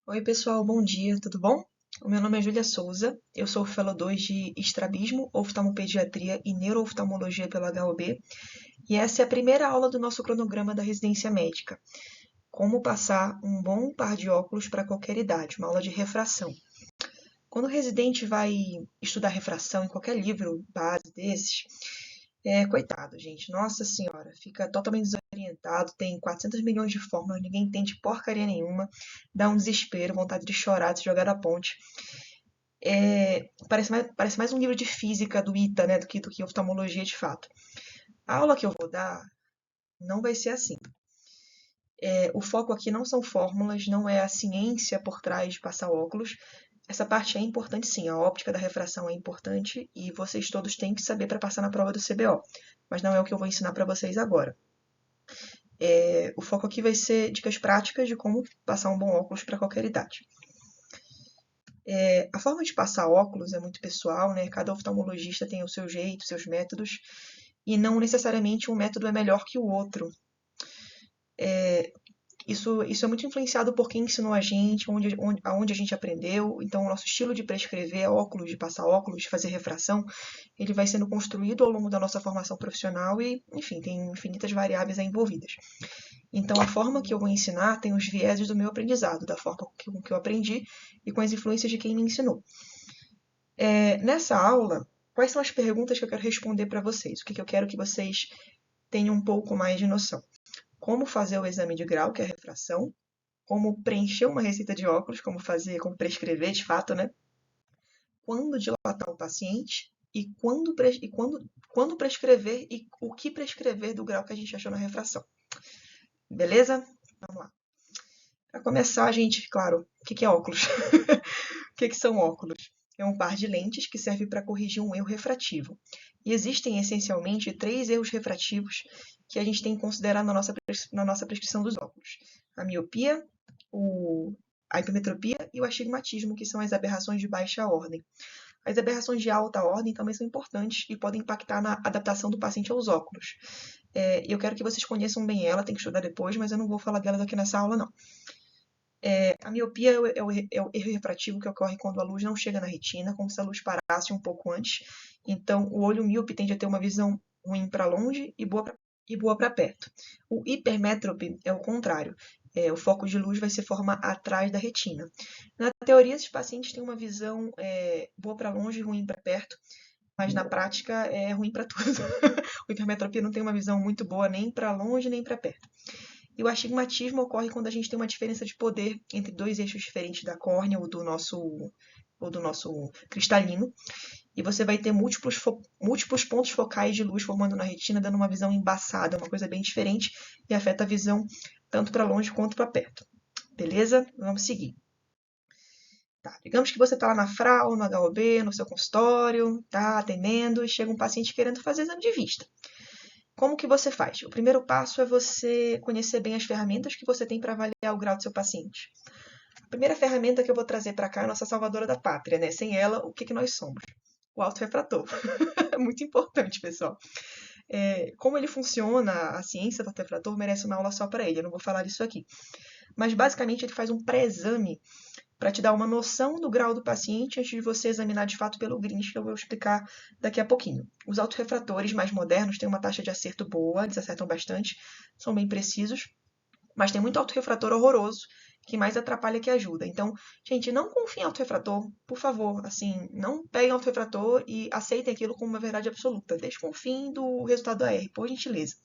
Oi, pessoal, bom dia, tudo bom? O meu nome é Júlia Souza, eu sou Fellow 2 de Estrabismo, Oftalmopediatria e Neurooftalmologia pela HUB, e essa é a primeira aula do nosso cronograma da residência médica. Como passar um bom par de óculos para qualquer idade, uma aula de refração. Quando o residente vai estudar refração em qualquer livro base desses, coitado, gente, nossa senhora, fica totalmente desorientado, tem 400 milhões de fórmulas, ninguém entende porcaria nenhuma, dá um desespero, vontade de chorar, de se jogar da ponte. Parece mais um livro de física do ITA, né, do que oftalmologia de fato. A aula que eu vou dar não vai ser assim. O foco aqui não são fórmulas, não é a ciência por trás de passar óculos. Essa parte é importante sim, a óptica da refração é importante e vocês todos têm que saber para passar na prova do CBO, mas não é o que eu vou ensinar para vocês agora. O foco aqui vai ser dicas práticas de como passar um bom óculos para qualquer idade. A forma de passar óculos é muito pessoal, né? Cada oftalmologista tem o seu jeito, seus métodos, e não necessariamente um método é melhor que o outro. Isso é muito influenciado por quem ensinou a gente, aonde a gente aprendeu. Então, o nosso estilo de prescrever óculos, de passar óculos, de fazer refração, ele vai sendo construído ao longo da nossa formação profissional e, enfim, tem infinitas variáveis envolvidas. Então, a forma que eu vou ensinar tem os vieses do meu aprendizado, da forma que eu aprendi e com as influências de quem me ensinou. Nessa aula, quais são as perguntas que eu quero responder para vocês? O que eu quero que vocês tenham um pouco mais de noção? Como fazer o exame de grau, que é a refração, como preencher uma receita de óculos, como prescrever de fato, né? Quando dilatar o paciente e quando prescrever e o que prescrever do grau que a gente achou na refração. Beleza? Vamos lá. Para começar, gente, claro, o que é óculos? O que são óculos? É um par de lentes que serve para corrigir um erro refrativo. E existem essencialmente três erros refrativos que a gente tem que considerar na nossa prescrição dos óculos: a miopia, a hipermetropia e o astigmatismo, que são as aberrações de baixa ordem. As aberrações de alta ordem também são importantes e podem impactar na adaptação do paciente aos óculos. Eu quero que vocês conheçam bem ela, tem que estudar depois, mas eu não vou falar delas aqui nessa aula, não. A miopia é o erro refrativo que ocorre quando a luz não chega na retina, como se a luz parasse um pouco antes. Então, o olho míope tende a ter uma visão ruim para longe e boa para perto. O hipermétrope é o contrário. O foco de luz vai se formar atrás da retina. Na teoria, esses pacientes têm uma visão boa para longe e ruim para perto, mas na prática é ruim para tudo. O hipermetropia não tem uma visão muito boa nem para longe nem para perto. E o astigmatismo ocorre quando a gente tem uma diferença de poder entre dois eixos diferentes da córnea ou do nosso cristalino, e você vai ter múltiplos pontos focais de luz formando na retina, dando uma visão embaçada, uma coisa bem diferente, e afeta a visão tanto para longe quanto para perto. Beleza? Vamos seguir. Tá, digamos que você está lá na FRAU, no HOB, no seu consultório, tá atendendo, e chega um paciente querendo fazer exame de vista. Como que você faz? O primeiro passo é você conhecer bem as ferramentas que você tem para avaliar o grau do seu paciente. A primeira ferramenta que eu vou trazer para cá é a nossa salvadora da pátria, né? Sem ela, o que nós somos? O autorrefrator. É muito importante, pessoal. Como ele funciona, a ciência do autorrefrator merece uma aula só para ele, eu não vou falar disso aqui. Mas basicamente ele faz um pré-exame para te dar uma noção do grau do paciente antes de você examinar de fato pelo Grinch, que eu vou explicar daqui a pouquinho. Os autorrefratores mais modernos têm uma taxa de acerto boa, eles acertam bastante, são bem precisos, mas tem muito autorrefrator horroroso, que mais atrapalha que ajuda. Então, gente, não confiem em autorrefrator, por favor. Assim, não peguem autorrefrator e aceitem aquilo como uma verdade absoluta. Desconfiem do resultado da R, por gentileza.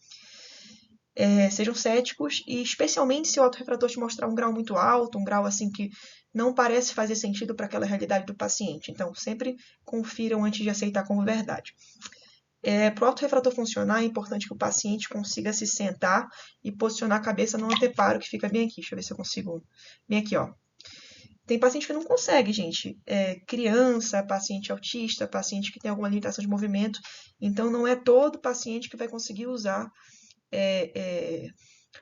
Sejam céticos e especialmente se o autorrefrator te mostrar um grau muito alto, um grau assim que não parece fazer sentido para aquela realidade do paciente. Então, sempre confiram antes de aceitar como verdade. Para o autorrefrator funcionar, é importante que o paciente consiga se sentar e posicionar a cabeça no anteparo, que fica bem aqui. Deixa eu ver se eu consigo. Bem aqui, ó. Tem paciente que não consegue, gente. Criança, paciente autista, paciente que tem alguma limitação de movimento. Então, não é todo paciente que vai conseguir usar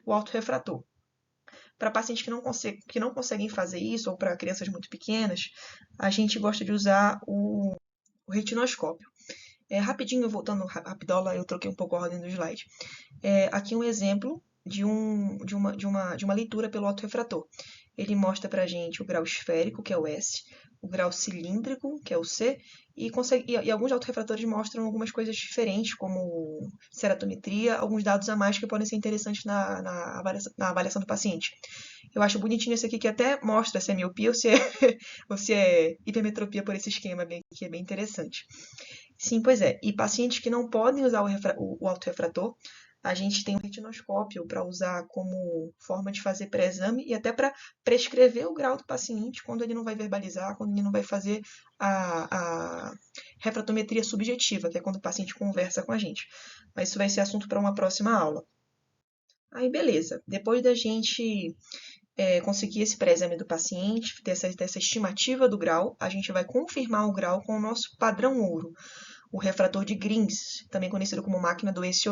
o autorrefrator. Para pacientes que não conseguem fazer isso, ou para crianças muito pequenas, a gente gosta de usar o retinoscópio. Rapidinho, voltando rapidola, eu troquei um pouco a ordem do slide. Aqui um exemplo de uma leitura pelo autorrefrator. ele mostra pra gente o grau esférico, que é o S, o grau cilíndrico, que é o C, e alguns autorrefratores mostram algumas coisas diferentes, como ceratometria, alguns dados a mais que podem ser interessantes na avaliação do paciente. Eu acho bonitinho esse aqui que até mostra se é miopia ou se é, ou se é hipermetropia por esse esquema, que é bem interessante. Sim, pois é. E pacientes que não podem usar o autorrefrator, a gente tem o retinoscópio para usar como forma de fazer pré-exame e até para prescrever o grau do paciente quando ele não vai verbalizar, quando ele não vai fazer a refratometria subjetiva, que é quando o paciente conversa com a gente. Mas isso vai ser assunto para uma próxima aula. Aí, beleza. Depois da gente conseguir esse pré-exame do paciente, dessa estimativa do grau, a gente vai confirmar o grau com o nosso padrão ouro, o refrator de Grins, também conhecido como máquina do esse,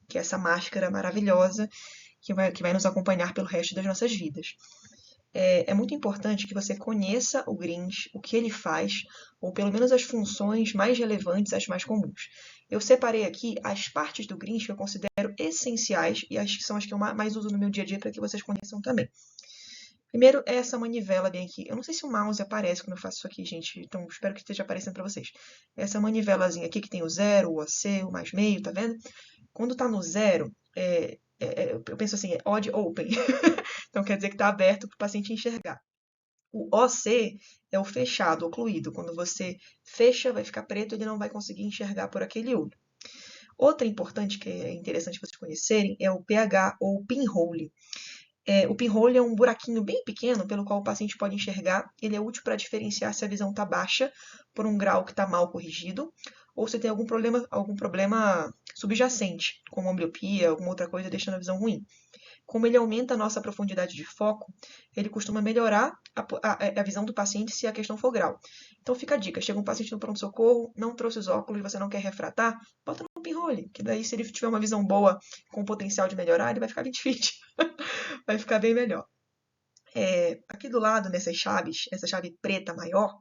que é essa máscara maravilhosa que vai nos acompanhar pelo resto das nossas vidas. É muito importante que você conheça o Grins, o que ele faz, ou pelo menos as funções mais relevantes, as mais comuns. Eu separei aqui as partes do Grins que eu considero essenciais e as que são as que eu mais uso no meu dia a dia para que vocês conheçam também. Primeiro é essa manivela bem aqui. Eu não sei se o mouse aparece quando eu faço isso aqui, gente. Então espero que esteja aparecendo para vocês. Essa manivelazinha aqui que tem o zero, o AC, o mais meio, tá vendo? Quando tá no zero, eu penso assim, é odd open. Então quer dizer que está aberto para o paciente enxergar. O OC é o fechado, ocluído. Quando você fecha, vai ficar preto, ele não vai conseguir enxergar por aquele olho. Outra importante que é interessante vocês conhecerem é o pH ou pinhole. O pinhole é um buraquinho bem pequeno pelo qual o paciente pode enxergar. Ele é útil para diferenciar se a visão está baixa por um grau que está mal corrigido ou se tem algum problema subjacente, como ambliopia, alguma outra coisa deixando a visão ruim. Como ele aumenta a nossa profundidade de foco, ele costuma melhorar a visão do paciente se a questão for grau. Então fica a dica, chega um paciente no pronto-socorro, não trouxe os óculos, você não quer refratar, bota no pinhole, que daí se ele tiver uma visão boa com potencial de melhorar, ele vai ficar 20/20. Vai ficar bem melhor. Aqui do lado, nessas chaves, essa chave preta maior,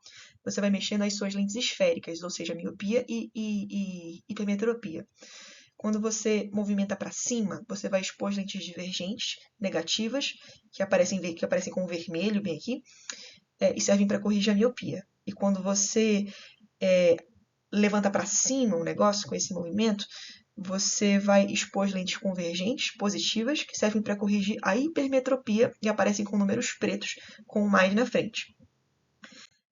você vai mexer nas suas lentes esféricas, ou seja, miopia e hipermetropia. Quando você movimenta para cima, você vai expor as lentes divergentes, negativas, que aparecem com vermelho bem aqui, e servem para corrigir a miopia. E quando você levanta para cima o negócio com esse movimento, você vai expor as lentes convergentes positivas, que servem para corrigir a hipermetropia e aparecem com números pretos com mais na frente.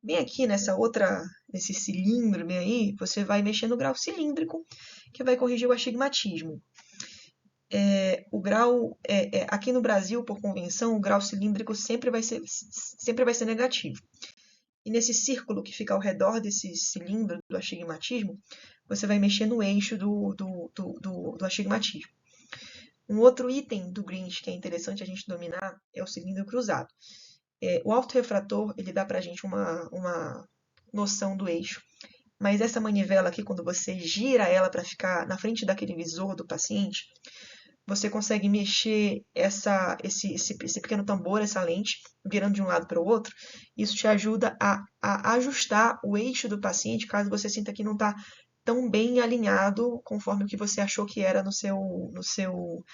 Bem aqui nesse cilindro bem aí, você vai mexer no grau cilíndrico, que vai corrigir o astigmatismo. O grau, aqui no Brasil, por convenção, o grau cilíndrico sempre vai ser negativo. E nesse círculo que fica ao redor desse cilindro do astigmatismo, você vai mexer no eixo do astigmatismo. Um outro item do Grins que é interessante a gente dominar é o cilindro cruzado. O autorrefrator, ele dá pra gente uma noção do eixo, mas essa manivela aqui, quando você gira ela para ficar na frente daquele visor do paciente, você consegue mexer esse pequeno tambor, essa lente, virando de um lado para o outro. Isso te ajuda a ajustar o eixo do paciente, caso você sinta que não está tão bem alinhado conforme o que você achou que era no seu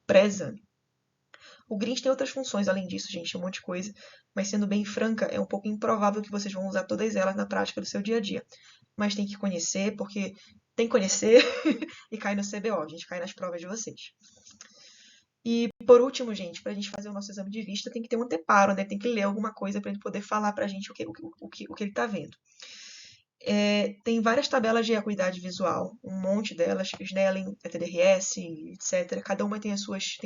pré-exame. O Grins tem outras funções além disso, gente, um monte de coisa, mas sendo bem franca, é um pouco improvável que vocês vão usar todas elas na prática do seu dia a dia. Mas tem que conhecer, porque tem que conhecer e cai no CBO, a gente cai nas provas de vocês. E por último, gente, para a gente fazer o nosso exame de vista, tem que ter um anteparo, né? Tem que ler alguma coisa para ele poder falar para a gente o que ele está vendo. Tem várias tabelas de acuidade visual, um monte delas, Snellen, ETDRS, etc. Cada uma tem as suas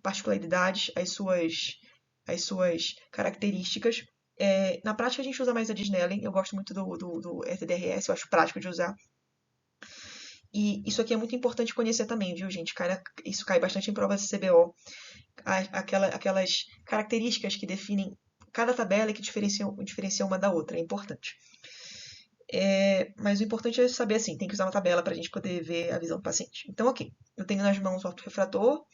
particularidades, as suas características. Na prática, a gente usa mais a de Snellen. Eu gosto muito do ETDRS, eu acho prático de usar. E isso aqui é muito importante conhecer também, viu, gente? Isso cai bastante em provas de CBO. Aquelas características que definem cada tabela e que diferenciam uma da outra. É importante. Mas o importante é saber assim, tem que usar uma tabela para a gente poder ver a visão do paciente. Então, ok, eu tenho nas mãos o autorrefrator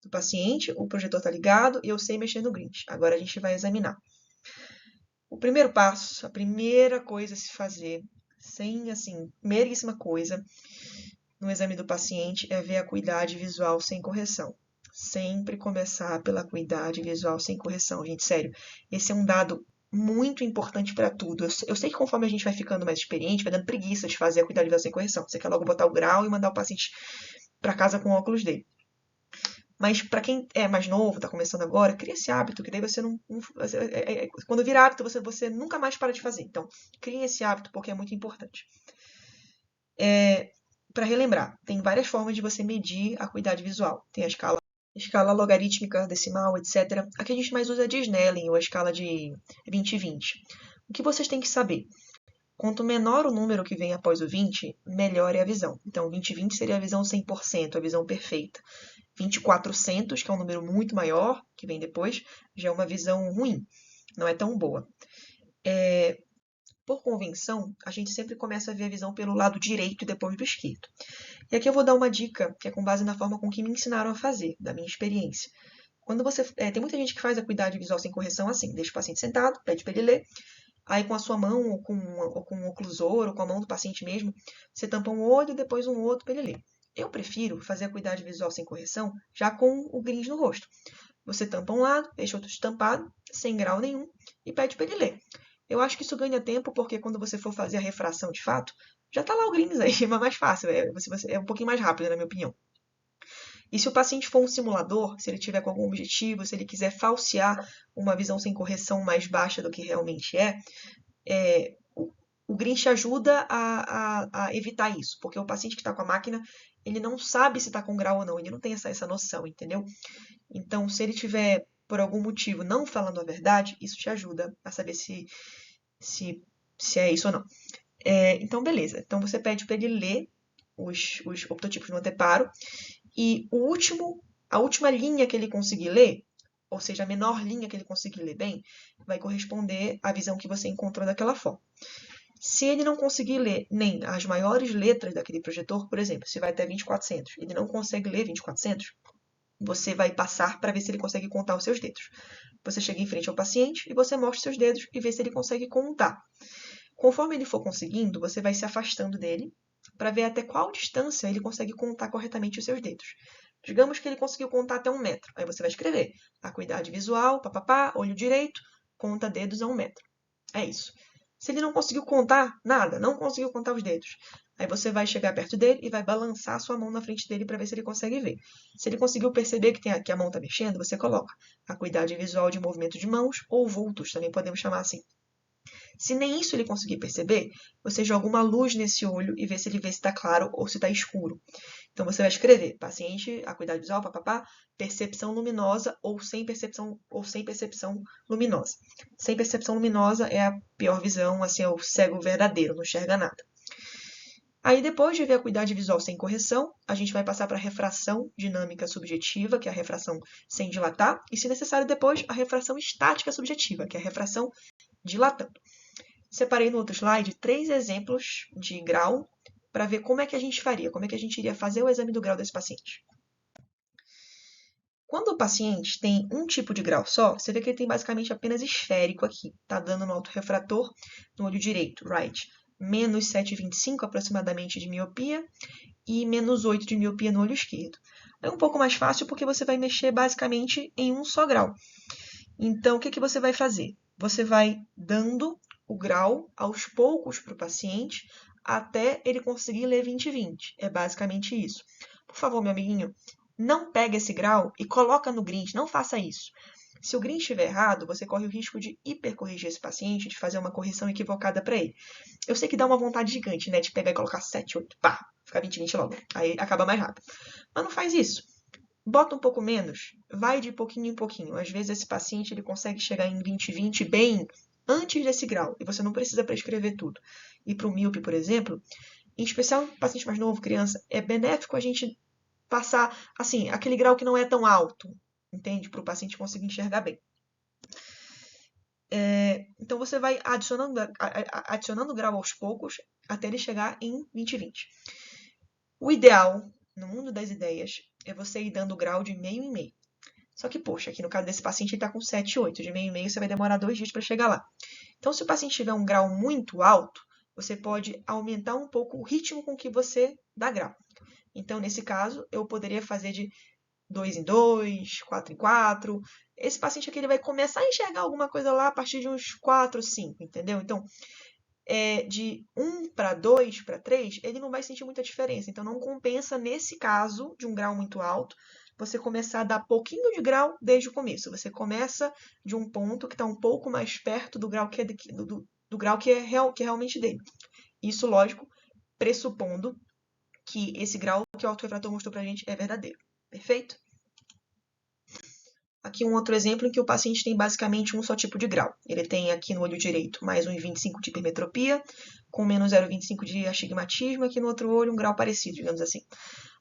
do paciente, o projetor está ligado e eu sei mexer no Grins. Agora a gente vai examinar. O primeiro passo, a primeira coisa a se fazer, primeiríssima coisa no exame do paciente é ver a acuidade visual sem correção. sempre começar pela acuidade visual sem correção, gente, sério. Esse é um dado muito importante para tudo. Eu sei que conforme a gente vai ficando mais experiente, vai dando preguiça de fazer a acuidade visual sem correção. Você quer logo botar o grau e mandar o paciente para casa com o óculos dele. Mas para quem é mais novo, está começando agora, cria esse hábito, que daí você não. Quando vira hábito, você nunca mais para de fazer. Então, crie esse hábito porque é muito importante. Para relembrar, tem várias formas de você medir a acuidade visual. Tem a escala logarítmica, decimal, etc. A que a gente mais usa é a de Snellen, ou a escala de 20/20. O que vocês têm que saber? Quanto menor o número que vem após o 20, melhor é a visão. Então, 20/20 seria a visão 100%, a visão perfeita. 20/400, que é um número muito maior, que vem depois, já é uma visão ruim, não é tão boa. Por convenção, a gente sempre começa a ver a visão pelo lado direito e depois do esquerdo. E aqui eu vou dar uma dica, que é com base na forma com que me ensinaram a fazer, da minha experiência. Quando você tem muita gente que faz a acuidade visual sem correção assim, deixa o paciente sentado, pede para ele ler, aí com a sua mão, ou com um oclusor, ou com a mão do paciente mesmo, você tampa um olho e depois um outro para ele ler. Eu prefiro fazer a acuidade visual sem correção já com o gris no rosto. Você tampa um lado, deixa o outro tampado, sem grau nenhum, e pede para ele ler. Eu acho que isso ganha tempo, porque quando você for fazer a refração de fato, já está lá o Greens aí, é mais fácil, é um pouquinho mais rápido, na minha opinião. E se o paciente for um simulador, se ele tiver com algum objetivo, se ele quiser falsear uma visão sem correção mais baixa do que realmente o Grinch ajuda a evitar isso, porque o paciente que está com a máquina, ele não sabe se está com grau ou não, ele não tem essa noção, entendeu? Então, se ele tiver, por algum motivo, não falando a verdade, isso te ajuda a saber se é isso ou não. Então, beleza. Então, você pede para ele ler os optotipos no anteparo e a última linha que ele conseguir ler, ou seja, a menor linha que ele conseguir ler bem, vai corresponder à visão que você encontrou daquela forma. Se ele não conseguir ler nem as maiores letras daquele projetor, por exemplo, se vai até 2400, ele não consegue ler 2400, você vai passar para ver se ele consegue contar os seus dedos. Você chega em frente ao paciente e você mostra os seus dedos e vê se ele consegue contar. Conforme ele for conseguindo, você vai se afastando dele para ver até qual distância ele consegue contar corretamente os seus dedos. Digamos que ele conseguiu contar até 1 metro. Aí você vai escrever acuidade visual, papapá, olho direito, conta dedos a 1 metro. É isso. Se ele não conseguiu contar nada, não conseguiu contar os dedos, aí você vai chegar perto dele e vai balançar a sua mão na frente dele para ver se ele consegue ver. Se ele conseguiu perceber que a mão está mexendo, você coloca acuidade visual de movimento de mãos ou vultos, também podemos chamar assim. Se nem isso ele conseguir perceber, você joga uma luz nesse olho e vê se ele vê se está claro ou se está escuro. Então você vai escrever paciente, acuidade visual, papapá, percepção luminosa ou sem percepção luminosa. Sem percepção luminosa é a pior visão, assim, é o cego verdadeiro, não enxerga nada. Aí depois de ver a acuidade visual sem correção, a gente vai passar para a refração dinâmica subjetiva, que é a refração sem dilatar, e se necessário depois a refração estática subjetiva, que é a refração dilatando. Separei no outro slide 3 exemplos de grau para ver como é que a gente faria, como é que a gente iria fazer o exame do grau desse paciente. Quando o paciente tem um tipo de grau só, você vê que ele tem basicamente apenas esférico aqui. Está dando no autorrefrator no olho direito, right? Menos 7,25 aproximadamente de miopia e menos 8 de miopia no olho esquerdo. É um pouco mais fácil porque você vai mexer basicamente em um só grau. Então, o que você vai fazer? Você vai dando o grau aos poucos para o paciente até ele conseguir ler 20/20. É basicamente isso. Por favor, meu amiguinho, não pegue esse grau e coloca no Grinch, não faça isso. Se o Grinch estiver errado, você corre o risco de hipercorrigir esse paciente, de fazer uma correção equivocada para ele. Eu sei que dá uma vontade gigante, né, de pegar e colocar 7, 8, pá, ficar 20/20 logo. Aí acaba mais rápido. Mas não faz isso. Bota um pouco menos, vai de pouquinho em pouquinho. Às vezes esse paciente ele consegue chegar em 20/20 bem antes desse grau, e você não precisa prescrever tudo. E para o míope, por exemplo, em especial paciente mais novo, criança, é benéfico a gente passar, assim, aquele grau que não é tão alto, entende? Para o paciente conseguir enxergar bem. Então você vai adicionando grau aos poucos até ele chegar em 20/20. O ideal, no mundo das ideias, é você ir dando grau de meio em meio. Só que, poxa, aqui no caso desse paciente ele está com 7,8. De meio em meio você vai demorar 2 dias para chegar lá. Então, se o paciente tiver um grau muito alto, você pode aumentar um pouco o ritmo com que você dá grau. Então, nesse caso, eu poderia fazer de 2 em 2, 4 em 4. Esse paciente aqui ele vai começar a enxergar alguma coisa lá a partir de uns 4, 5, entendeu? Então, de 1 para 2 para 3, ele não vai sentir muita diferença. Então, não compensa, nesse caso, de um grau muito alto, você começar a dar pouquinho de grau desde o começo. Você começa de um ponto que está um pouco mais perto do grau do grau que é realmente dele. Isso, lógico, pressupondo que esse grau que o autorrefrator mostrou para a gente é verdadeiro. Perfeito? Aqui um outro exemplo em que o paciente tem basicamente um só tipo de grau. Ele tem aqui no olho direito mais 1,25 de hipermetropia, com menos 0,25 de astigmatismo, aqui no outro olho um grau parecido, digamos assim.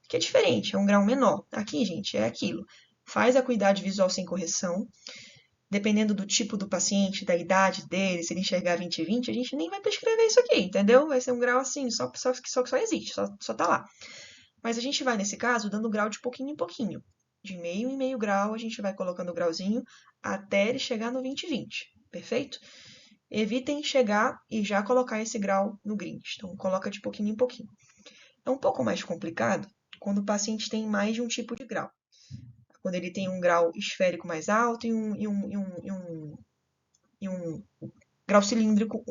Aqui é diferente, é um grau menor. Aqui, gente, é aquilo. Faz a acuidade visual sem correção. Dependendo do tipo do paciente, da idade dele, se ele enxergar 20/20, a gente nem vai prescrever isso aqui, entendeu? Vai ser um grau assim, que só existe, só tá lá. Mas a gente vai, nesse caso, dando grau de pouquinho em pouquinho. De meio em meio grau, a gente vai colocando o grauzinho até ele chegar no 20/20. Perfeito? Evitem chegar e já colocar esse grau no grid. Então, coloca de pouquinho em pouquinho. É um pouco mais complicado quando o paciente tem mais de um tipo de grau. Quando ele tem um grau esférico mais alto e um grau cilíndrico,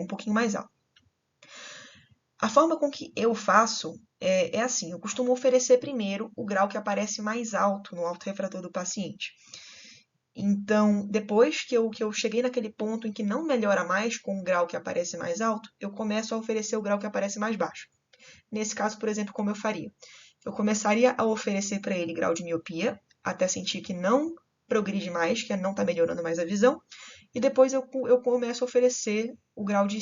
um pouquinho mais alto. A forma com que eu faço é assim, eu costumo oferecer primeiro o grau que aparece mais alto no autorrefrator do paciente. Então, depois que eu cheguei naquele ponto em que não melhora mais com o grau que aparece mais alto, eu começo a oferecer o grau que aparece mais baixo. Nesse caso, por exemplo, como eu faria? Eu começaria a oferecer para ele grau de miopia, até sentir que não progride mais, que não está melhorando mais a visão, e depois eu começo a oferecer o grau de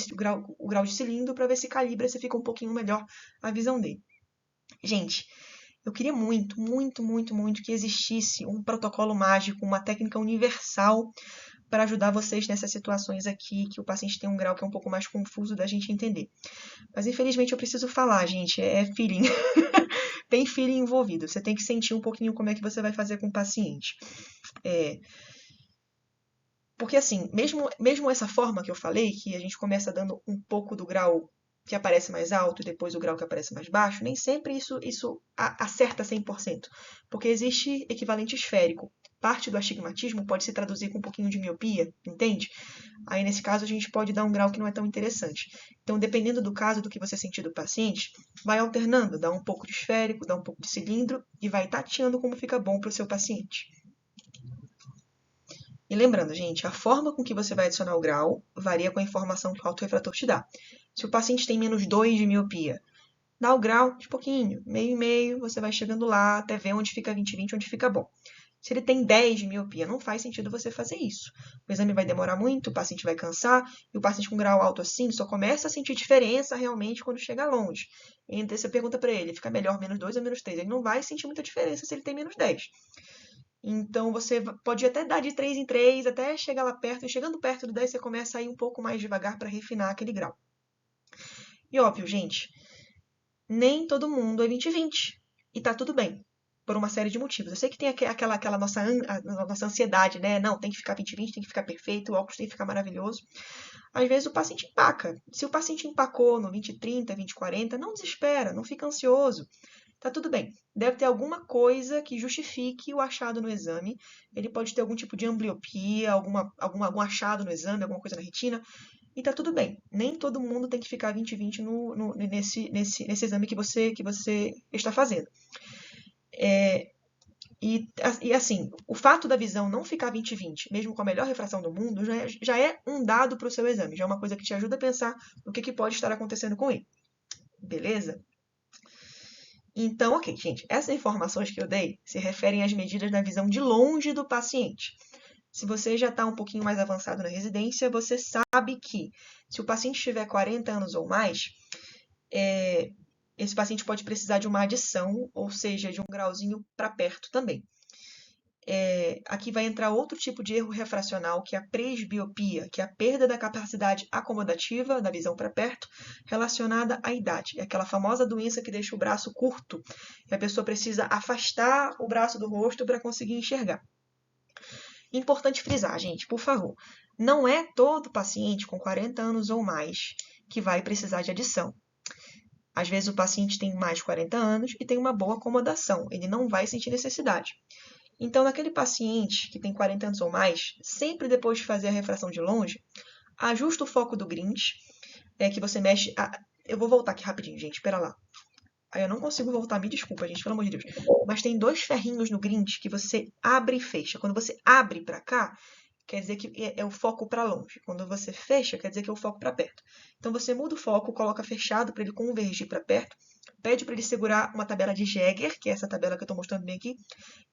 cilindro para ver se calibra, se fica um pouquinho melhor a visão dele. Gente, eu queria muito, muito, muito, muito que existisse um protocolo mágico, uma técnica universal para ajudar vocês nessas situações aqui, que o paciente tem um grau que é um pouco mais confuso da gente entender. Mas infelizmente eu preciso falar, gente, é feeling. Tem feeling envolvido. Você tem que sentir um pouquinho como é que você vai fazer com o paciente. Porque assim, mesmo essa forma que eu falei, que a gente começa dando um pouco do grau que aparece mais alto e depois o grau que aparece mais baixo, nem sempre isso acerta 100%, porque existe equivalente esférico. Parte do astigmatismo pode se traduzir com um pouquinho de miopia, entende? Aí, nesse caso, a gente pode dar um grau que não é tão interessante. Então, dependendo do caso, do que você sentir do paciente, vai alternando, dá um pouco de esférico, dá um pouco de cilindro e vai tateando como fica bom para o seu paciente. E lembrando, gente, a forma com que você vai adicionar o grau varia com a informação que o autorrefrator te dá. Se o paciente tem menos 2 de miopia, dá o grau de pouquinho, meio e meio, você vai chegando lá até ver onde fica 20/20, onde fica bom. Se ele tem 10 de miopia, não faz sentido você fazer isso. O exame vai demorar muito, o paciente vai cansar, e o paciente com grau alto assim só começa a sentir diferença realmente quando chega longe. Então você pergunta para ele, fica melhor menos 2 ou menos 3? Ele não vai sentir muita diferença se ele tem menos 10. Então você pode até dar de 3 em 3 até chegar lá perto, e chegando perto do 10 você começa a ir um pouco mais devagar para refinar aquele grau. E óbvio, gente, nem todo mundo é 20/20. E tá tudo bem, por uma série de motivos. Eu sei que tem aquela nossa ansiedade, né? Não, tem que ficar 20/20, tem que ficar perfeito, o óculos tem que ficar maravilhoso. Às vezes o paciente empaca. Se o paciente empacou no 20/30, 20/40, não desespera, não fica ansioso. Tá tudo bem. Deve ter alguma coisa que justifique o achado no exame. Ele pode ter algum tipo de ambliopia, algum achado no exame, alguma coisa na retina. E tá tudo bem. Nem todo mundo tem que ficar 20/20 nesse exame que você está fazendo. E assim, o fato da visão não ficar 20/20, mesmo com a melhor refração do mundo, já é um dado para o seu exame. Já é uma coisa que te ajuda a pensar no que pode estar acontecendo com ele. Beleza? Então, ok, gente, essas informações que eu dei se referem às medidas da visão de longe do paciente. Se você já está um pouquinho mais avançado na residência, você sabe que se o paciente tiver 40 anos ou mais, esse paciente pode precisar de uma adição, ou seja, de um grauzinho para perto também. Aqui vai entrar outro tipo de erro refracional, que é a presbiopia, que é a perda da capacidade acomodativa da visão para perto, relacionada à idade. É aquela famosa doença que deixa o braço curto, e a pessoa precisa afastar o braço do rosto para conseguir enxergar. Importante frisar, gente, por favor, não é todo paciente com 40 anos ou mais que vai precisar de adição. Às vezes o paciente tem mais de 40 anos e tem uma boa acomodação, ele não vai sentir necessidade. Então, naquele paciente que tem 40 anos ou mais, sempre depois de fazer a refração de longe, ajusta o foco do Grint, que você mexe. Eu vou voltar aqui rapidinho, gente, espera lá. Aí eu não consigo voltar, me desculpa, gente, pelo amor de Deus. Mas tem dois ferrinhos no Grint que você abre e fecha. Quando você abre para cá, quer dizer que é o foco para longe. Quando você fecha, quer dizer que é o foco para perto. Então você muda o foco, coloca fechado para ele convergir para perto, pede para ele segurar uma tabela de Jäger, que é essa tabela que eu estou mostrando bem aqui,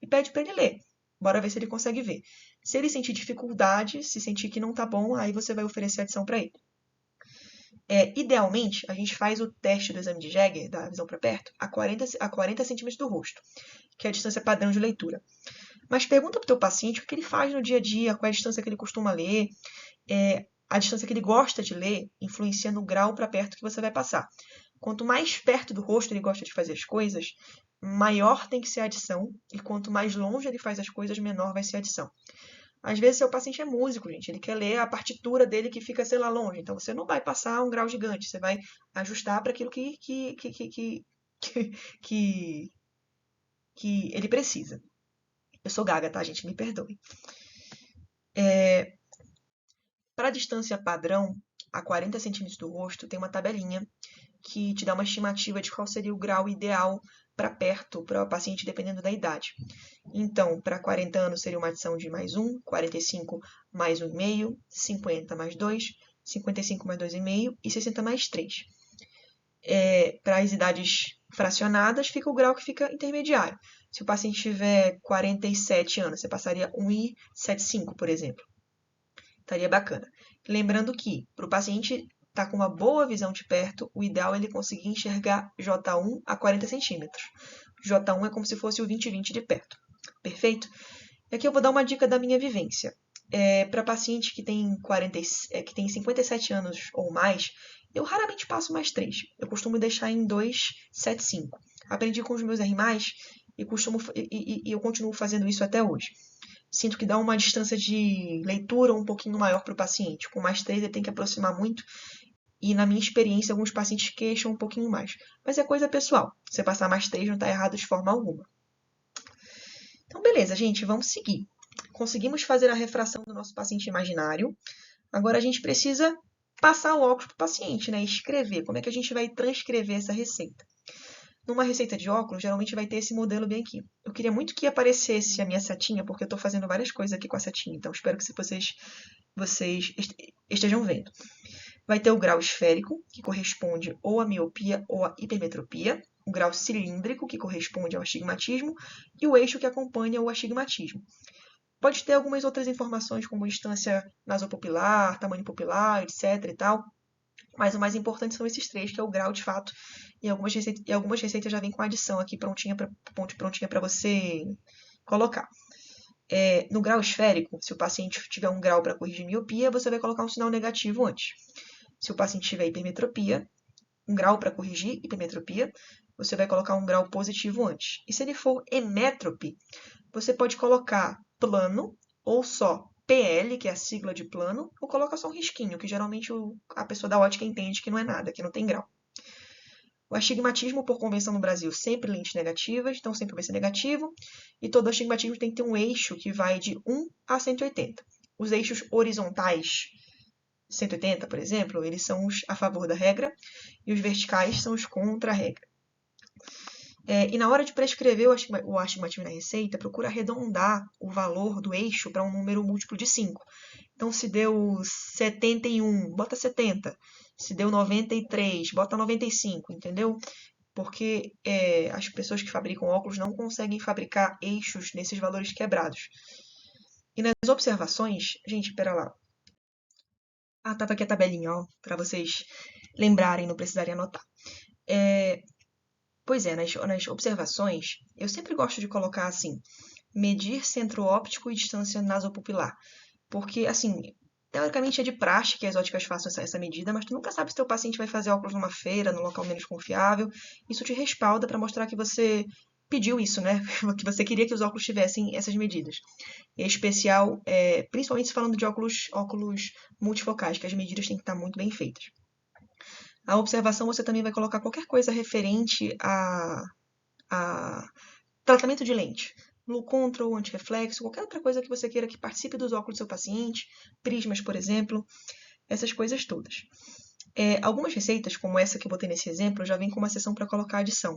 e pede para ele ler. Bora ver se ele consegue ver. Se ele sentir dificuldade, se sentir que não tá bom, aí você vai oferecer adição para ele. Idealmente, a gente faz o teste do exame de Jäger, da visão para perto, a 40 centímetros do rosto, que é a distância padrão de leitura. Mas pergunta para o teu paciente o que ele faz no dia a dia, qual é a distância que ele costuma ler, a distância que ele gosta de ler influencia no grau para perto que você vai passar. Quanto mais perto do rosto ele gosta de fazer as coisas, maior tem que ser a adição, e quanto mais longe ele faz as coisas, menor vai ser a adição. Às vezes, seu paciente é músico, gente. Ele quer ler a partitura dele que fica, sei lá, longe. Então, você não vai passar um grau gigante. Você vai ajustar para aquilo que ele precisa. Eu sou gaga, tá, gente? Me perdoe. Para a distância padrão, a 40 centímetros do rosto, tem uma tabelinha que te dá uma estimativa de qual seria o grau ideal para perto para o paciente, dependendo da idade. Então, para 40 anos seria uma adição de mais 1, 45 mais 1,5, 50 mais 2, 55 mais 2,5 e 60 mais 3. Para as idades fracionadas, fica o grau que fica intermediário. Se o paciente tiver 47 anos, você passaria 1,75, por exemplo. Estaria bacana. Lembrando que, para o paciente estar com uma boa visão de perto, o ideal é ele conseguir enxergar J1 a 40 centímetros. J1 é como se fosse o 20/20 de perto. Perfeito? E aqui eu vou dar uma dica da minha vivência. Para paciente que tem 57 anos ou mais, eu raramente passo mais 3. Eu costumo deixar em 2,75. Aprendi com os meus R+, e eu continuo fazendo isso até hoje. Sinto que dá uma distância de leitura um pouquinho maior para o paciente. Com mais 3 ele tem que aproximar muito. E na minha experiência, alguns pacientes queixam um pouquinho mais. Mas é coisa pessoal. Você passar mais 3 não está errado de forma alguma. Então, beleza, gente, vamos seguir. Conseguimos fazer a refração do nosso paciente imaginário. Agora a gente precisa passar o óculos para o paciente, né? Escrever. Como é que a gente vai transcrever essa receita? Numa receita de óculos, geralmente vai ter esse modelo bem aqui. Eu queria muito que aparecesse a minha setinha, porque eu estou fazendo várias coisas aqui com a setinha. Então, espero que vocês estejam vendo. Vai ter o grau esférico, que corresponde ou à miopia ou à hipermetropia. O grau cilíndrico, que corresponde ao astigmatismo. E o eixo que acompanha o astigmatismo. Pode ter algumas outras informações, como distância nasopupilar, tamanho pupilar, etc. e tal. Mas o mais importante são esses 3, que é o grau de fato. E algumas receitas já vêm com adição aqui prontinha para você colocar. No grau esférico, se o paciente tiver um grau para corrigir miopia, você vai colocar um sinal negativo antes. Se o paciente tiver hipermetropia, um grau para corrigir hipermetropia, você vai colocar um grau positivo antes. E se ele for emétrope, você pode colocar plano ou só PL, que é a sigla de plano, ou coloca só um risquinho, que geralmente a pessoa da ótica entende que não é nada, que não tem grau. O astigmatismo, por convenção no Brasil, sempre lentes negativas, então sempre vai ser negativo. E todo astigmatismo tem que ter um eixo que vai de 1 a 180. Os eixos horizontais, 180, por exemplo, eles são os a favor da regra, e os verticais são os contra a regra. E na hora de prescrever o astigmatismo na receita, procura arredondar o valor do eixo para um número múltiplo de 5. Então, se deu 71, bota 70. Se deu 93, bota 95, entendeu? Porque as pessoas que fabricam óculos não conseguem fabricar eixos nesses valores quebrados. E nas observações, gente, espera lá. Tá aqui a tabelinha, ó, para vocês lembrarem, não precisarem anotar. Pois é, nas observações, eu sempre gosto de colocar assim, medir centro óptico e distância nasopupilar. Porque, assim, teoricamente é de praxe que as óticas façam essa medida, mas tu nunca sabe se teu paciente vai fazer óculos numa feira, num local menos confiável. Isso te respalda para mostrar que você pediu isso, né? Que você queria que os óculos tivessem essas medidas. Em especial, principalmente falando de óculos multifocais, que as medidas têm que estar muito bem feitas. A observação você também vai colocar qualquer coisa referente a tratamento de lente. Blue control, antirreflexo, qualquer outra coisa que você queira que participe dos óculos do seu paciente, prismas, por exemplo, essas coisas todas. Algumas receitas, como essa que eu botei nesse exemplo, já vem com uma seção para colocar adição.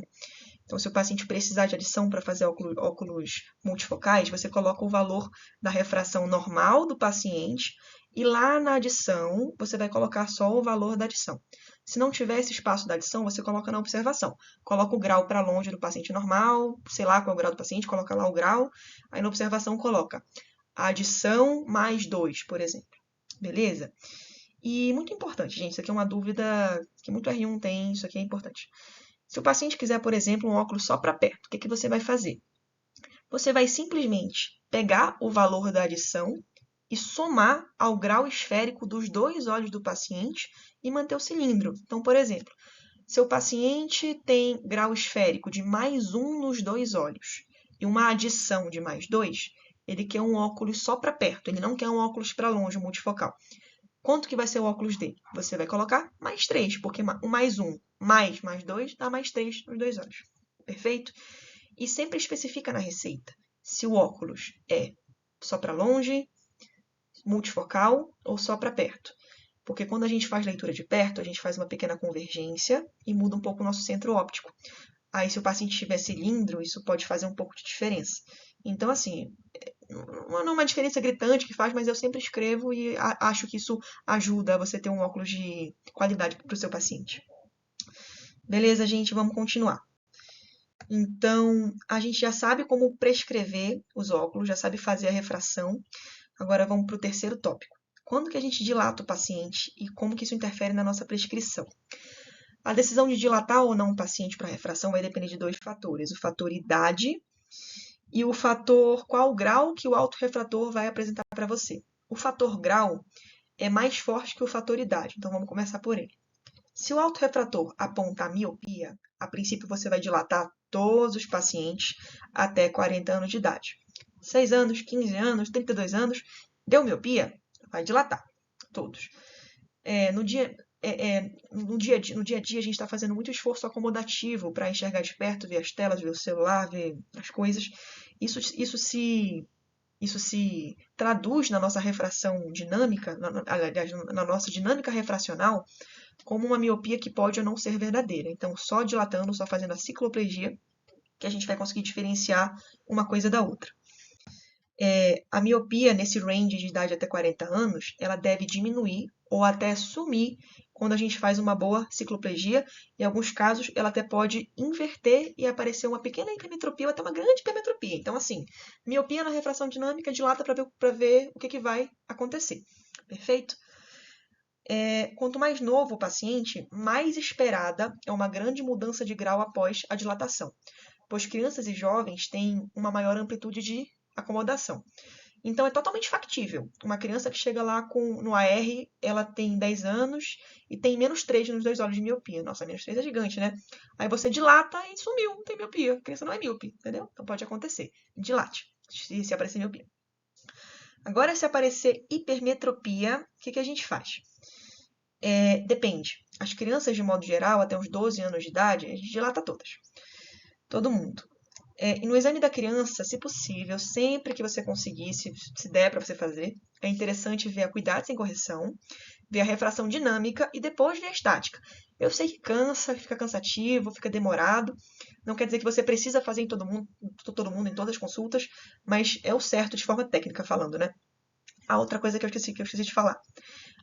Então, se o paciente precisar de adição para fazer óculos multifocais, você coloca o valor da refração normal do paciente e lá na adição você vai colocar só o valor da adição. Se não tiver esse espaço da adição, você coloca na observação. Coloca o grau para longe do paciente normal, sei lá qual é o grau do paciente, coloca lá o grau, aí na observação coloca adição mais 2, por exemplo. Beleza? E muito importante, gente, isso aqui é uma dúvida que muito R1 tem, isso aqui é importante. Se o paciente quiser, por exemplo, um óculos só para perto, o que você vai fazer? Você vai simplesmente pegar o valor da adição e somar ao grau esférico dos dois olhos do paciente e manter o cilindro. Então, por exemplo, seu paciente tem grau esférico de mais 1 nos dois olhos e uma adição de mais 2, ele quer um óculos só para perto, ele não quer um óculos para longe, multifocal. Quanto que vai ser o óculos dele? Você vai colocar mais 3, porque o mais 1 mais 2 dá mais 3 nos dois olhos. Perfeito? E sempre especifica na receita se o óculos é só para longe, multifocal ou só para perto. Porque quando a gente faz leitura de perto, a gente faz uma pequena convergência e muda um pouco o nosso centro óptico. Aí, se o paciente tiver cilindro, isso pode fazer um pouco de diferença. Então, assim, não é uma diferença gritante que faz, mas eu sempre escrevo e acho que isso ajuda você ter um óculos de qualidade para o seu paciente. Beleza, gente? Vamos continuar. Então, a gente já sabe como prescrever os óculos, já sabe fazer a refração. Agora vamos para o terceiro tópico. Quando que a gente dilata o paciente e como que isso interfere na nossa prescrição? A decisão de dilatar ou não o paciente para refração vai depender de 2 fatores. O fator idade e o fator qual grau que o autorrefrator vai apresentar para você. O fator grau é mais forte que o fator idade, então vamos começar por ele. Se o autorrefrator apontar miopia, a princípio você vai dilatar todos os pacientes até 40 anos de idade. 6 anos, 15 anos, 32 anos, deu miopia, vai dilatar todos. No dia a dia a gente está fazendo muito esforço acomodativo para enxergar de perto, ver as telas, ver o celular, ver as coisas. Isso se traduz na nossa refração dinâmica, aliás, na nossa dinâmica refracional, como uma miopia que pode ou não ser verdadeira. Então, só dilatando, só fazendo a cicloplegia, que a gente vai conseguir diferenciar uma coisa da outra. A miopia, nesse range de idade até 40 anos, ela deve diminuir ou até sumir quando a gente faz uma boa cicloplegia. Em alguns casos, ela até pode inverter e aparecer uma pequena hipermetropia ou até uma grande hipermetropia. Então, assim, miopia na refração dinâmica dilata para ver o que vai acontecer. Perfeito? Quanto mais novo o paciente, mais esperada é uma grande mudança de grau após a dilatação, pois crianças e jovens têm uma maior amplitude de acomodação. Então, é totalmente factível. Uma criança que chega lá no AR, ela tem 10 anos e tem menos 3 nos dois olhos de miopia. Nossa, menos 3 é gigante, né? Aí você dilata e sumiu, não tem miopia. A criança não é míope, entendeu? Então pode acontecer. Dilate, se aparecer miopia. Agora, se aparecer hipermetropia, o que a gente faz? Depende. As crianças, de modo geral, até uns 12 anos de idade, a gente dilata todas. Todo mundo. E no exame da criança, se possível, sempre que você conseguir, se der para você fazer, é interessante ver a cuidado sem correção, ver a refração dinâmica e depois ver a estática. Eu sei que cansa, fica cansativo, fica demorado. Não quer dizer que você precisa fazer em todo mundo, em todas as consultas, mas é o certo de forma técnica falando, né? A outra coisa que eu esqueci de falar.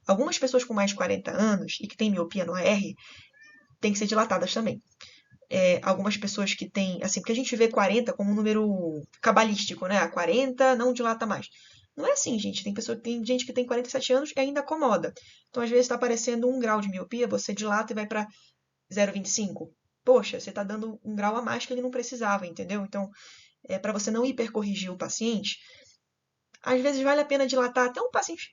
Algumas pessoas com mais de 40 anos e que têm miopia no AR têm que ser dilatadas também. Algumas pessoas que têm, assim, porque a gente vê 40 como um número cabalístico, né? 40 não dilata mais. Não é assim, gente. Tem gente que tem 47 anos e ainda acomoda. Então, às vezes, está aparecendo 1 grau de miopia, você dilata e vai para 0,25. Poxa, você está dando 1 grau a mais que ele não precisava, entendeu? Então, para você não hipercorrigir o paciente, às vezes vale a pena dilatar até um paciente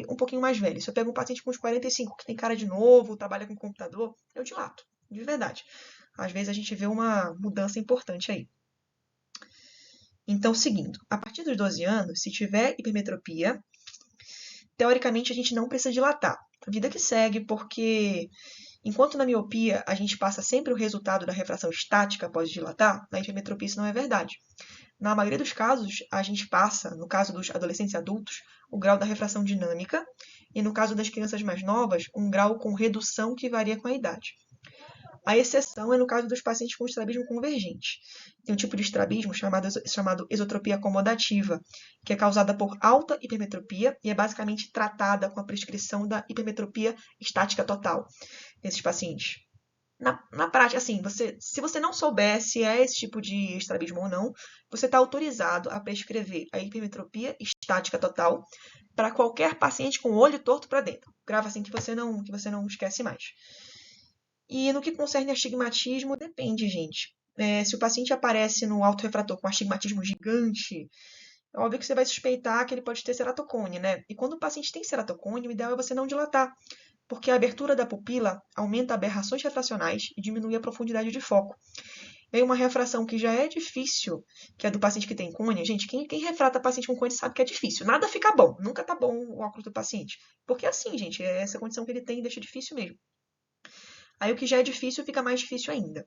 um pouquinho mais velho. Se eu pego um paciente com uns 45, que tem cara de novo, trabalha com computador, eu dilato, de verdade. Às vezes a gente vê uma mudança importante aí. Então, seguindo, a partir dos 12 anos, se tiver hipermetropia, teoricamente a gente não precisa dilatar. Vida que segue, porque enquanto na miopia a gente passa sempre o resultado da refração estática após dilatar, na hipermetropia isso não é verdade. Na maioria dos casos, a gente passa, no caso dos adolescentes e adultos, o grau da refração dinâmica, e no caso das crianças mais novas, um grau com redução que varia com a idade. A exceção é no caso dos pacientes com estrabismo convergente. Tem um tipo de estrabismo chamado esotropia acomodativa, que é causada por alta hipermetropia e é basicamente tratada com a prescrição da hipermetropia estática total nesses pacientes. Na prática, assim, se você não souber se é esse tipo de estrabismo ou não, você está autorizado a prescrever a hipermetropia estática total para qualquer paciente com o olho torto para dentro. Grava assim que você não esquece mais. E no que concerne astigmatismo, depende, gente. Se o paciente aparece no autorrefrator com astigmatismo gigante, é óbvio que você vai suspeitar que ele pode ter ceratocone, né? E quando o paciente tem ceratocone, o ideal é você não dilatar, porque a abertura da pupila aumenta aberrações refracionais e diminui a profundidade de foco. E aí uma refração que já é difícil, que é do paciente que tem cone, gente, quem refrata paciente com cone sabe que é difícil. Nada fica bom, nunca tá bom o óculos do paciente. Porque assim, gente, é essa condição que ele tem deixa difícil mesmo. Aí o que já é difícil fica mais difícil ainda.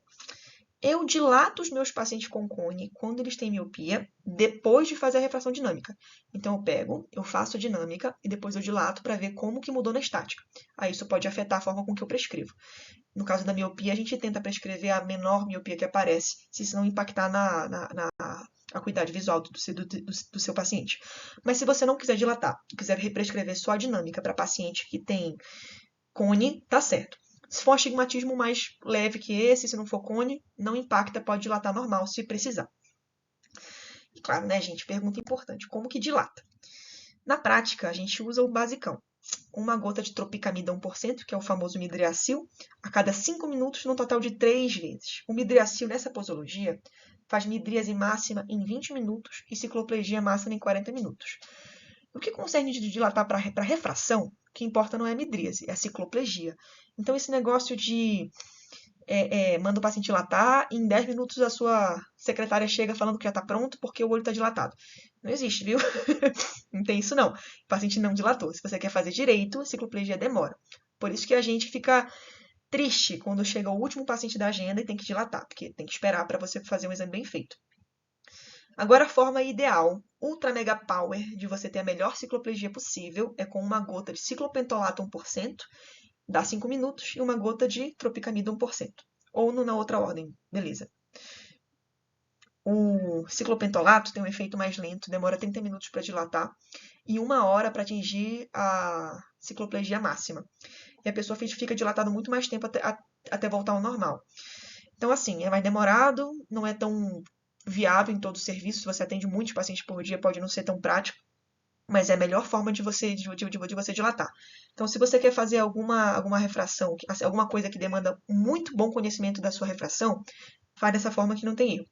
Eu dilato os meus pacientes com cone quando eles têm miopia, depois de fazer a refração dinâmica. Então eu faço a dinâmica e depois eu dilato para ver como que mudou na estática. Aí isso pode afetar a forma com que eu prescrevo. No caso da miopia, a gente tenta prescrever a menor miopia que aparece, se isso não impactar na acuidade visual do seu paciente. Mas se você não quiser dilatar, quiser prescrever só a dinâmica para paciente que tem cone, tá certo. Se for astigmatismo mais leve que esse, se não for cone, não impacta, pode dilatar normal se precisar. E claro, né, gente? Pergunta importante: como que dilata? Na prática, a gente usa o basicão. Uma gota de tropicamida 1%, que é o famoso midriacil, a cada 5 minutos, num total de 3 vezes. O midriacil, nessa posologia, faz midríase máxima em 20 minutos e cicloplegia máxima em 40 minutos. No que concerne de dilatar para refração, o que importa não é a midríase, é a cicloplegia. Então, esse negócio de manda o paciente dilatar e em 10 minutos a sua secretária chega falando que já está pronto porque o olho está dilatado. Não existe, viu? Não tem isso não. O paciente não dilatou. Se você quer fazer direito, a cicloplegia demora. Por isso que a gente fica triste quando chega o último paciente da agenda e tem que dilatar, porque tem que esperar para você fazer um exame bem feito. Agora, a forma ideal, ultra mega power, de você ter a melhor cicloplegia possível é com uma gota de ciclopentolato 1%, dá 5 minutos, e uma gota de tropicamida 1%. Ou na outra ordem, beleza. O ciclopentolato tem um efeito mais lento, demora 30 minutos para dilatar e 1 hora para atingir a cicloplegia máxima. E a pessoa fica dilatada muito mais tempo até voltar ao normal. Então, assim, é mais demorado, não é tão viável em todo o serviço. Se você atende muitos pacientes por dia, pode não ser tão prático, mas é a melhor forma de você dilatar. Então, se você quer fazer alguma refração, alguma coisa que demanda muito bom conhecimento da sua refração, faz dessa forma que não tem erro.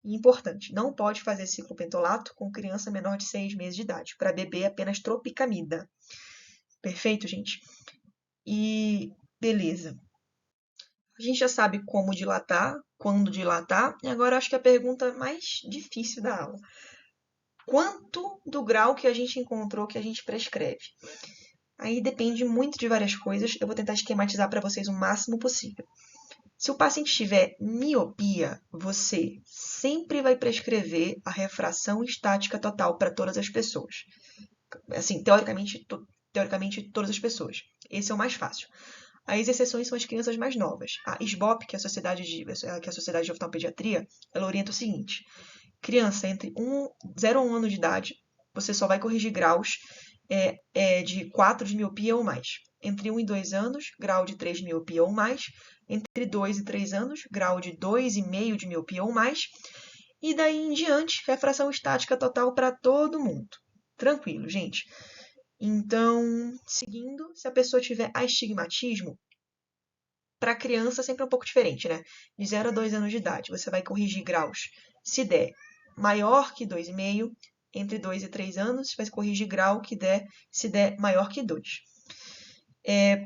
E importante, não pode fazer ciclopentolato com criança menor de 6 meses de idade. Para bebê, apenas tropicamida. Perfeito, gente? E beleza. A gente já sabe como dilatar, quando dilatar, e agora acho que a pergunta mais difícil da aula. Quanto do grau que a gente encontrou que a gente prescreve? Aí depende muito de várias coisas, eu vou tentar esquematizar para vocês o máximo possível. Se o paciente tiver miopia, você sempre vai prescrever a refração estática total para todas as pessoas. Assim, teoricamente, todas as pessoas. Esse é o mais fácil. As exceções são as crianças mais novas. A SBOP, que é a Sociedade de Oftalmopediatria, ela orienta o seguinte: criança entre 0 a 1 ano de idade, você só vai corrigir graus de 4 de miopia ou mais. Entre 1 e 2 anos, grau de 3 de miopia ou mais. Entre 2 e 3 anos, grau de 2,5 de miopia ou mais. E daí em diante, refração estática total para todo mundo. Tranquilo, gente. Então, seguindo, se a pessoa tiver astigmatismo, para criança sempre é um pouco diferente, né? De 0 a 2 anos de idade, você vai corrigir graus. Se der maior que 2,5, entre 2 e 3 anos, vai corrigir grau se der maior que 2.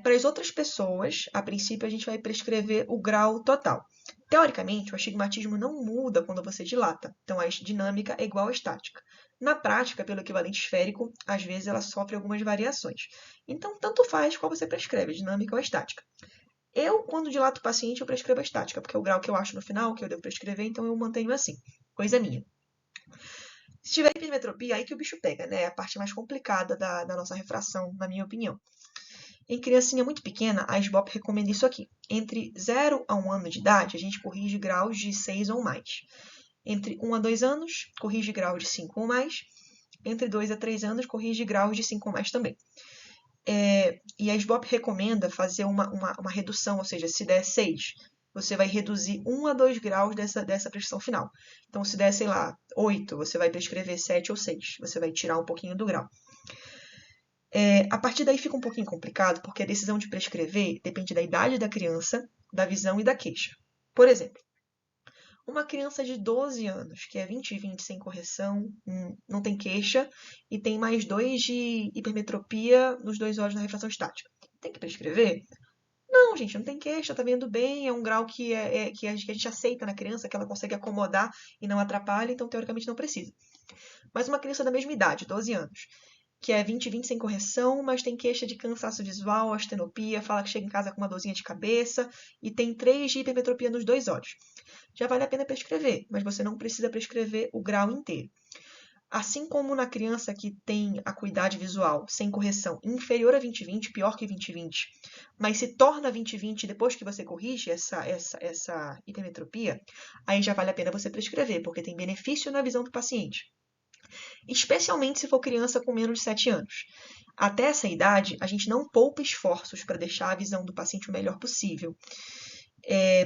Para as outras pessoas, a princípio, a gente vai prescrever o grau total. Teoricamente, o astigmatismo não muda quando você dilata, então a dinâmica é igual à estática. Na prática, pelo equivalente esférico, às vezes ela sofre algumas variações. Então, tanto faz qual você prescreve, dinâmica ou estática. Eu, quando dilato o paciente, eu prescrevo a estática, porque é o grau que eu acho no final, que eu devo prescrever, então eu mantenho assim. Coisa minha. Se tiver hipermetropia, aí que o bicho pega, né? É a parte mais complicada da nossa refração, na minha opinião. Em criancinha muito pequena, a SBOP recomenda isso aqui. Entre 0 a 1 ano de idade, a gente corrige graus de 6 ou mais. Entre 1 a 2 anos, corrige graus de 5 ou mais. Entre 2 a 3 anos, corrige graus de 5 ou mais também. E a SBOP recomenda fazer uma redução, ou seja, se der 6, você vai reduzir 1 a 2 graus dessa prescrição final. Então, se der, sei lá, 8, você vai prescrever 7 ou 6. Você vai tirar um pouquinho do grau. A partir daí fica um pouquinho complicado, porque a decisão de prescrever depende da idade da criança, da visão e da queixa. Por exemplo, uma criança de 12 anos, que é 20/20 sem correção, não tem queixa, e tem mais 2 de hipermetropia nos 2 olhos na refração estática. Tem que prescrever? Não, gente, não tem queixa, tá vendo bem, é um grau que a gente aceita na criança, que ela consegue acomodar e não atrapalha, então teoricamente não precisa. Mas uma criança da mesma idade, 12 anos, que é 20/20 sem correção, mas tem queixa de cansaço visual, astenopia, fala que chega em casa com uma dorzinha de cabeça e tem 3 de hipermetropia nos 2 olhos. Já vale a pena prescrever, mas você não precisa prescrever o grau inteiro. Assim como na criança que tem acuidade visual sem correção inferior a 20/20, pior que 20/20, mas se torna 20/20 depois que você corrige essa hipermetropia, aí já vale a pena você prescrever, porque tem benefício na visão do paciente. Especialmente se for criança com menos de 7 anos. Até essa idade, a gente não poupa esforços para deixar a visão do paciente o melhor possível.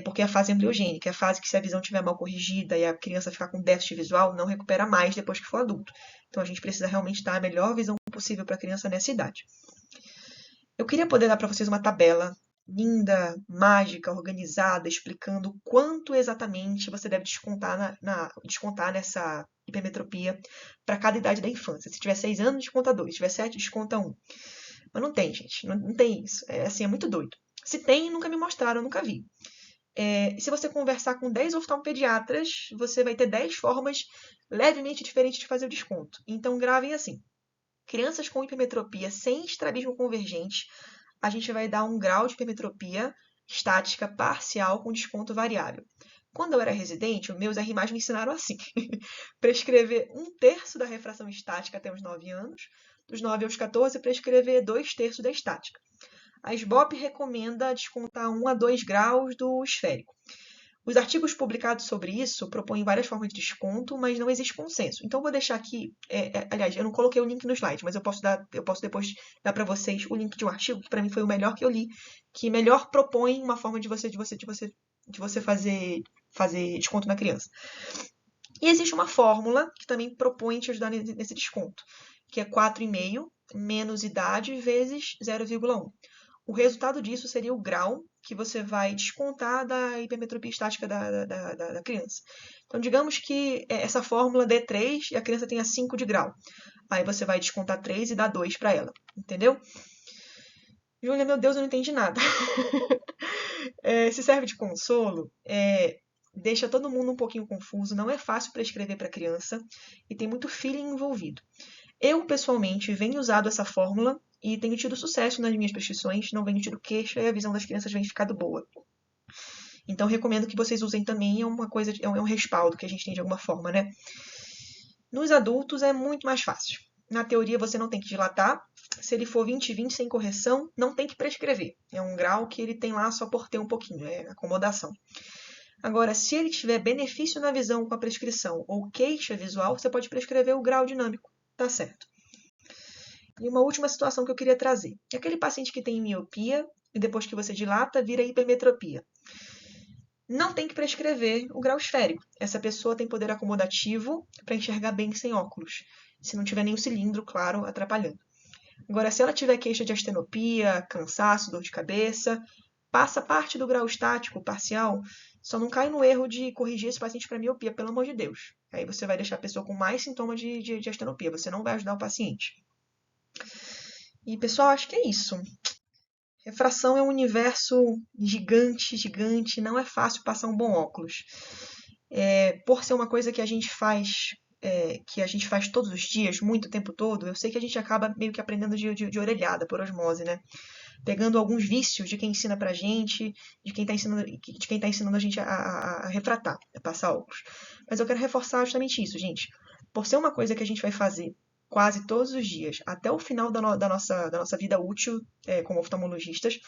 Porque é a fase embriogênica, é a fase que se a visão estiver mal corrigida e a criança ficar com déficit visual, não recupera mais depois que for adulto. Então a gente precisa realmente dar a melhor visão possível para a criança nessa idade. Eu queria poder dar para vocês uma tabela linda, mágica, organizada, explicando quanto exatamente você deve descontar nessa hipermetropia para cada idade da infância. Se tiver 6 anos, desconta 2. Se tiver 7, desconta 1. Mas não tem, gente. Não tem isso. É muito doido. Se tem, nunca me mostraram, eu nunca vi. Se você conversar com 10 oftalmopediatras, você vai ter 10 formas levemente diferentes de fazer o desconto. Então, gravem assim. Crianças com hipermetropia sem estrabismo convergente, a gente vai dar um grau de hipermetropia estática parcial com desconto variável. Quando eu era residente, os meus R+, me ensinaram assim. Prescrever 1/3 da refração estática até os 9 anos, dos 9 aos 14, prescrever 2/3 da estática. A SBOP recomenda descontar 1 a 2 graus do esférico. Os artigos publicados sobre isso propõem várias formas de desconto, mas não existe consenso. Então, eu vou deixar aqui, aliás, eu não coloquei o link no slide, mas eu posso depois dar para vocês o link de um artigo que para mim foi o melhor que eu li, que melhor propõe uma forma de você fazer desconto na criança. E existe uma fórmula que também propõe te ajudar nesse desconto, que é 4,5 menos idade vezes 0,1. O resultado disso seria o grau que você vai descontar da hipermetropia estática da criança. Então, digamos que essa fórmula dê 3 e a criança tenha 5 de grau. Aí você vai descontar 3 e dar 2 para ela. Entendeu? Júlia, meu Deus, eu não entendi nada. Se serve de consolo, deixa todo mundo um pouquinho confuso. Não é fácil prescrever para criança e tem muito feeling envolvido. Eu, pessoalmente, venho usado essa fórmula e tenho tido sucesso nas minhas prescrições, não venho tido queixa e a visão das crianças vem ficado boa. Então, recomendo que vocês usem também, é um respaldo que a gente tem de alguma forma, né? Nos adultos é muito mais fácil. Na teoria, você não tem que dilatar. Se ele for 20/20 sem correção, não tem que prescrever. É um grau que ele tem lá só por ter um pouquinho, é acomodação. Agora, se ele tiver benefício na visão com a prescrição ou queixa visual, você pode prescrever o grau dinâmico. Tá certo. E uma última situação que eu queria trazer. Aquele paciente que tem miopia e depois que você dilata, vira hipermetropia. Não tem que prescrever o grau esférico. Essa pessoa tem poder acomodativo para enxergar bem sem óculos. Se não tiver nenhum cilindro, claro, atrapalhando. Agora, se ela tiver queixa de astenopia, cansaço, dor de cabeça, passa parte do grau estático parcial, só não cai no erro de corrigir esse paciente para miopia, pelo amor de Deus. Aí você vai deixar a pessoa com mais sintomas de astenopia, você não vai ajudar o paciente. E, pessoal, acho que é isso. Refração é um universo gigante, gigante, não é fácil passar um bom óculos. Por ser uma coisa que a gente faz que a gente faz todos os dias, muito o tempo todo, eu sei que a gente acaba meio que aprendendo de orelhada, por osmose, né? Pegando alguns vícios de quem ensina pra gente, de quem tá ensinando a gente a refratar, a passar óculos. Mas eu quero reforçar justamente isso, gente. Por ser uma coisa que a gente vai fazer quase todos os dias, até o final da nossa vida útil como oftalmologistas,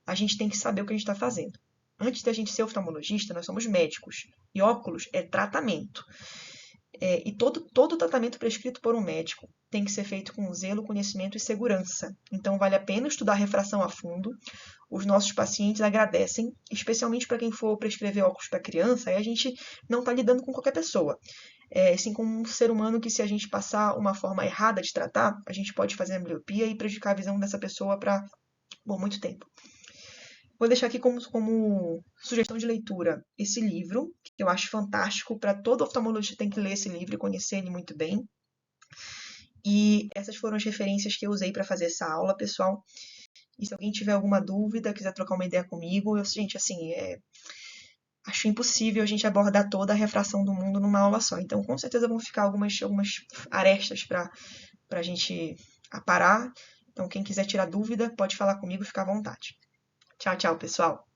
a gente tem que saber o que a gente está fazendo. Antes da gente ser oftalmologista, nós somos médicos. E óculos é tratamento. E todo tratamento prescrito por um médico tem que ser feito com zelo, conhecimento e segurança. Então, vale a pena estudar a refração a fundo. Os nossos pacientes agradecem, especialmente para quem for prescrever óculos para criança, aí a gente não está lidando com qualquer pessoa. Assim como um ser humano que, se a gente passar uma forma errada de tratar, a gente pode fazer ambliopia e prejudicar a visão dessa pessoa por muito tempo. Vou deixar aqui como sugestão de leitura esse livro, que eu acho fantástico. Para todo oftalmologista tem que ler esse livro e conhecer ele muito bem. E essas foram as referências que eu usei para fazer essa aula, pessoal. E se alguém tiver alguma dúvida, quiser trocar uma ideia comigo, gente, assim, acho impossível a gente abordar toda a refração do mundo numa aula só. Então, com certeza vão ficar algumas arestas para a gente aparar. Então, quem quiser tirar dúvida, pode falar comigo, fica à vontade. Tchau, tchau, pessoal.